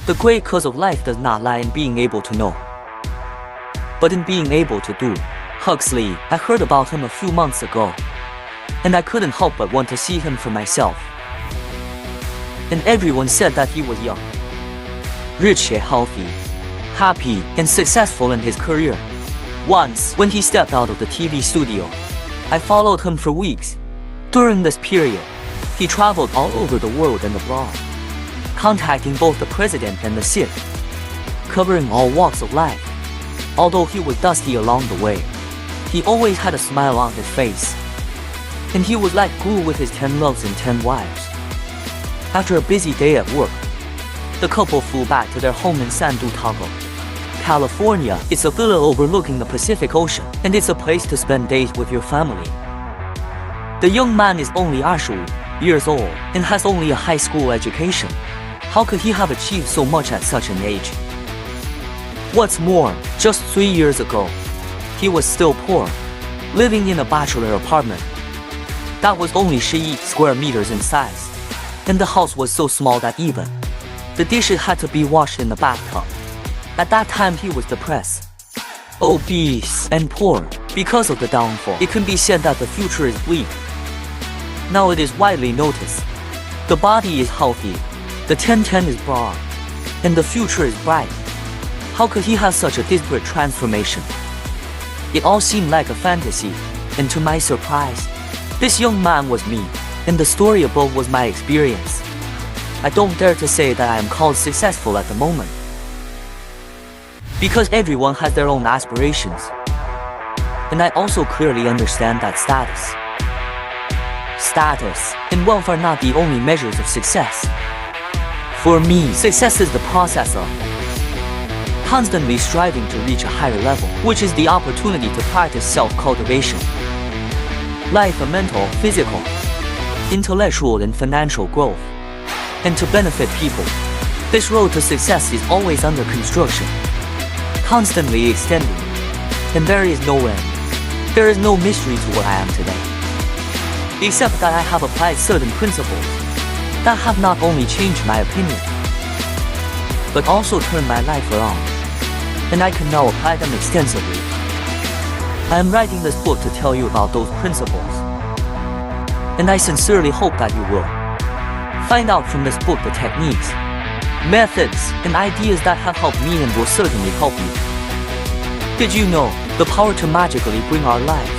The great cause of life does not lie in being able to know, but in being able to do. Huxley, I heard about him a few months ago, and I couldn't help but want to see him for myself. And everyone said that he was young, rich yet healthy, happy and successful in his career. Once, when he stepped out of the TV studio, I followed him for weeks. During this period, he traveled all over the world and abroad, contacting both the president and the sick, covering all walks of life. Although he was dusty along the way, he always had a smile on his face, and he was like glue with his 10 loves and 10 wives. After a busy day at work, the couple flew back to their home in San Diego, California. It's a villa overlooking the Pacific Ocean, and it's a place to spend days with your family. The young man is only 20 years old and has only a high school education. How could he have achieved so much at such an age? What's more, just 3 years ago, he was still poor, living in a bachelor apartment that was only 8 square meters in size, and the house was so small that even the dishes had to be washed in the bathtub. At that time he was depressed, obese, and poor. Because of the downfall, it can be said that the future is bleak. Now it is widely noticed. The body is healthy, the 10-10 is broad, and the future is bright. How could he have such a disparate transformation? It all seemed like a fantasy, and to my surprise, this young man was me, and the story above was my experience. I don't dare to say that I am called successful at the moment, because everyone has their own aspirations. And I also clearly understand that status and wealth are not the only measures of success. For me, success is the process of constantly striving to reach a higher level, which is the opportunity to practice self-cultivation. Life of mental, physical, intellectual and financial growth, and to benefit people. This road to success is always under construction, constantly extending, and there is no end. There is no mystery to what I am today, except that I have applied certain principles that have not only changed my opinion, but also turned my life around, and I can now apply them extensively. I am writing this book to tell you about those principles, and I sincerely hope that you will find out from this book the techniques, methods, and ideas that have helped me and will certainly help you. Did you know the power to magically bring our lives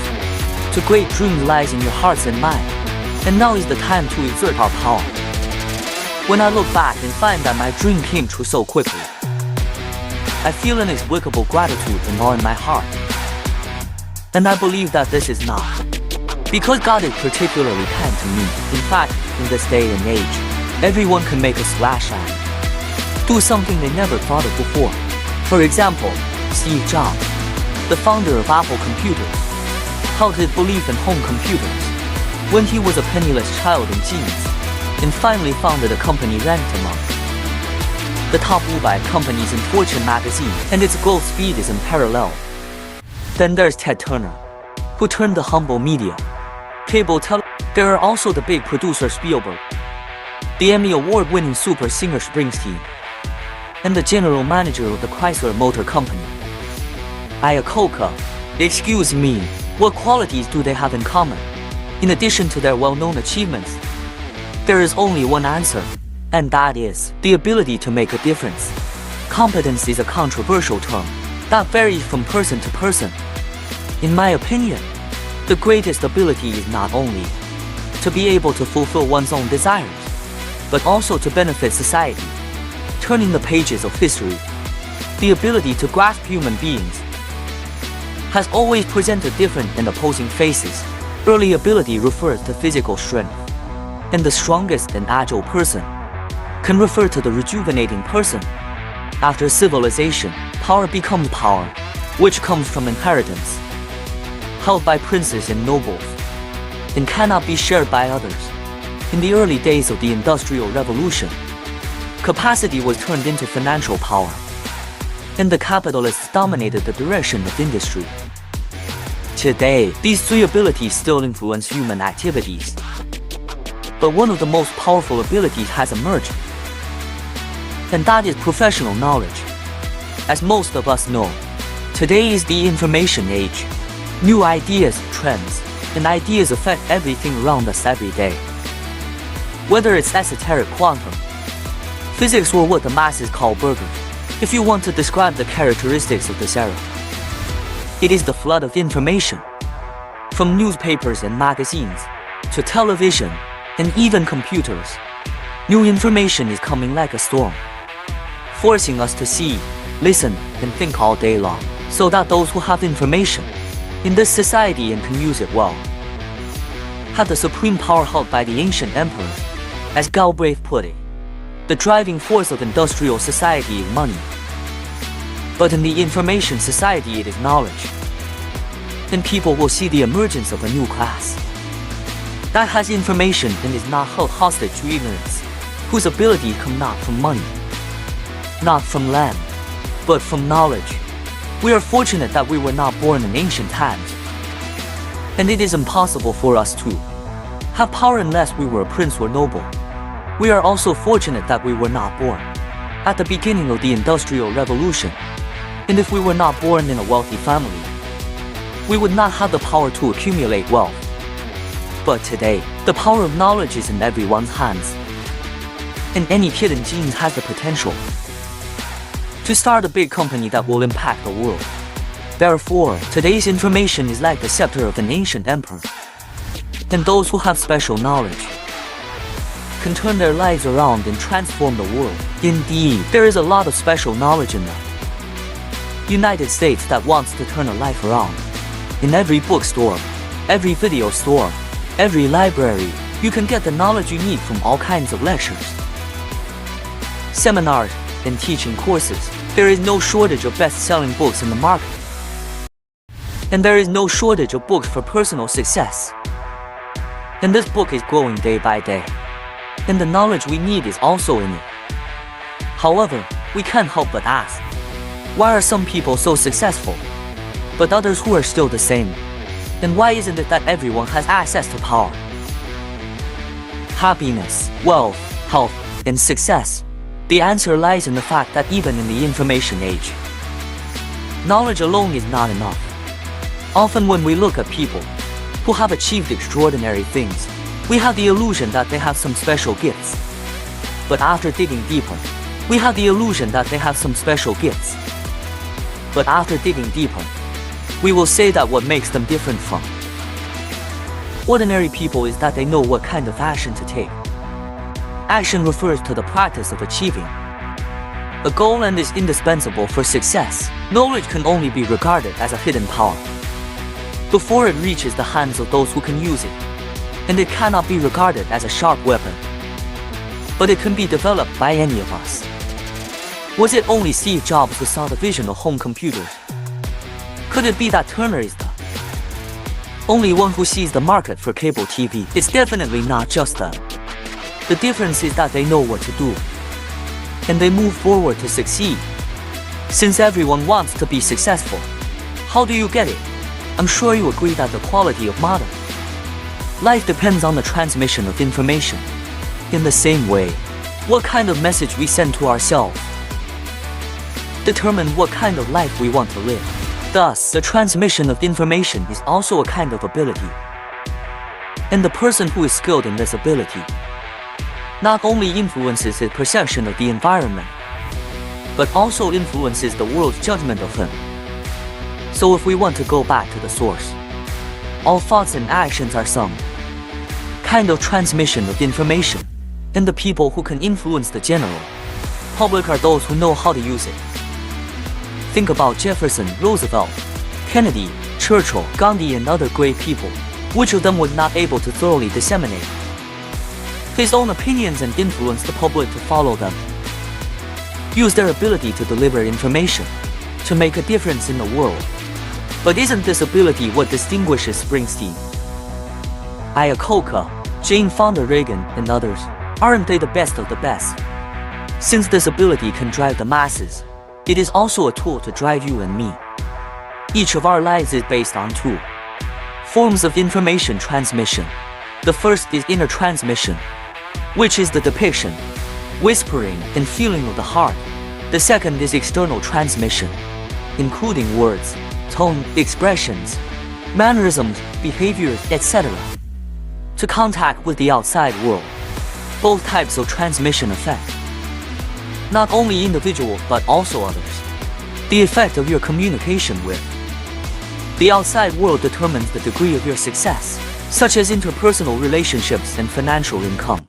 to great dreams lies in your hearts and mind? And now is the time to exert our power. When I look back and find that my dream came true so quickly, I feel inexplicable gratitude and awe in my heart. And I believe that this is not because God is particularly kind to me. In fact, in this day and age, everyone can make a splash and do something they never thought of before. For example, Steve Jobs, the founder of Apple Computers, held his belief in home computers when he was a penniless child in teens, and finally founded a company ranked among the top 500 companies in Fortune magazine, and its growth speed is unparalleled. Then there's Ted Turner, who turned the humble media, cable television. There are also the big producer Spielberg, the Emmy Award-winning super singer Springsteen, and the general manager of the Chrysler Motor Company, Iacocca. Excuse me, what qualities do they have in common? In addition to their well-known achievements, there is only one answer, and that is the ability to make a difference. Competence is a controversial term that varies from person to person. In my opinion, the greatest ability is not only to be able to fulfill one's own desires, but also to benefit society. Turning the pages of history, the ability to grasp human beings has always presented different and opposing faces. Early ability refers to physical strength, and the strongest and agile person can refer to the rejuvenating person. After civilization, power becomes power, which comes from inheritance, held by princes and nobles, and cannot be shared by others. In the early days of the Industrial Revolution, capacity was turned into financial power, and the capitalists dominated the direction of industry. Today, these three abilities still influence human activities, but one of the most powerful abilities has emerged. and that is professional knowledge. As most of us know, today is the information age. New ideas, trends, and ideas affect everything around us every day. Whether it's esoteric quantum, physics, or what the masses call burgers, if you want to describe the characteristics of this era, it is the flood of information. From newspapers and magazines, to television, and even computers, new information is coming like a storm, forcing us to see, listen, and think all day long, so that those who have information in this society and can use it well have the supreme power held by the ancient emperors. As Galbraith put it, the driving force of industrial society is money. But in the information society, it is knowledge. Then people will see the emergence of a new class that has information and is not held hostage to ignorance, whose ability comes not from money, not from land, but from knowledge. We are fortunate that we were not born in ancient times, and it is impossible for us to have power unless we were a prince or noble. We are also fortunate that we were not born at the beginning of the Industrial Revolution, and if we were not born in a wealthy family, we would not have the power to accumulate wealth. But today, the power of knowledge is in everyone's hands, and any hidden genius has the potential to start a big company that will impact the world. Therefore, today's information is like the scepter of an ancient emperor, and those who have special knowledge can turn their lives around and transform the world. Indeed, there is a lot of special knowledge in the United States that wants to turn a life around. In every bookstore, every video store, every library, you can get the knowledge you need from all kinds of lectures, seminars, and teaching courses. There is no shortage of best-selling books in the market, and there is no shortage of books for personal success. And this book is growing day by day, and the knowledge we need is also in it. However, we can't help but ask, why are some people so successful, but others who are still the same? And why isn't it that everyone has access to power, happiness, wealth, health, and success? The answer lies in the fact that even in the information age, knowledge alone is not enough. Often when we look at people who have achieved extraordinary things, we have the illusion that they have some special gifts. But after digging deeper, we have the illusion that they have some special gifts. But after digging deeper, we will say that what makes them different from ordinary people is that they know what kind of action to take. Action refers to the practice of achieving a goal and is indispensable for success. Knowledge can only be regarded as a hidden power before it reaches the hands of those who can use it, and it cannot be regarded as a sharp weapon, but it can be developed by any of us. Was it only Steve Jobs who saw the vision of home computers? Could it be that Turner is the only one who sees the market for cable TV? It's definitely not just them. The difference is that they know what to do, and they move forward to succeed. Since everyone wants to be successful, how do you get it? I'm sure you agree that the quality of modern life depends on the transmission of information. In the same way, what kind of message we send to ourselves determine what kind of life we want to live. Thus, the transmission of information is also a kind of ability. And the person who is skilled in this ability not only influences his perception of the environment, but also influences the world's judgment of him. So if we want to go back to the source, all thoughts and actions are some kind of transmission of information, and the people who can influence the general public are those who know how to use it. Think about Jefferson, Roosevelt, Kennedy, Churchill, Gandhi, and other great people. Which of them was not able to thoroughly disseminate his own opinions and influence the public to follow them? Use their ability to deliver information to make a difference in the world. But isn't this ability what distinguishes Springsteen, Iacocca, Jane Fonda Reagan, and others? Aren't they the best of the best? Since this ability can drive the masses, it is also a tool to drive you and me. Each of our lives is based on two forms of information transmission. The first is inner transmission, which is the depiction whispering, and feeling of the heart. The second is external transmission, including words, tone, expressions, mannerisms, behaviors, etc. To contact with the outside world. Both types of transmission affect not only individual but also others. The effect of your communication with the outside world determines the degree of your success, such as interpersonal relationships and financial income.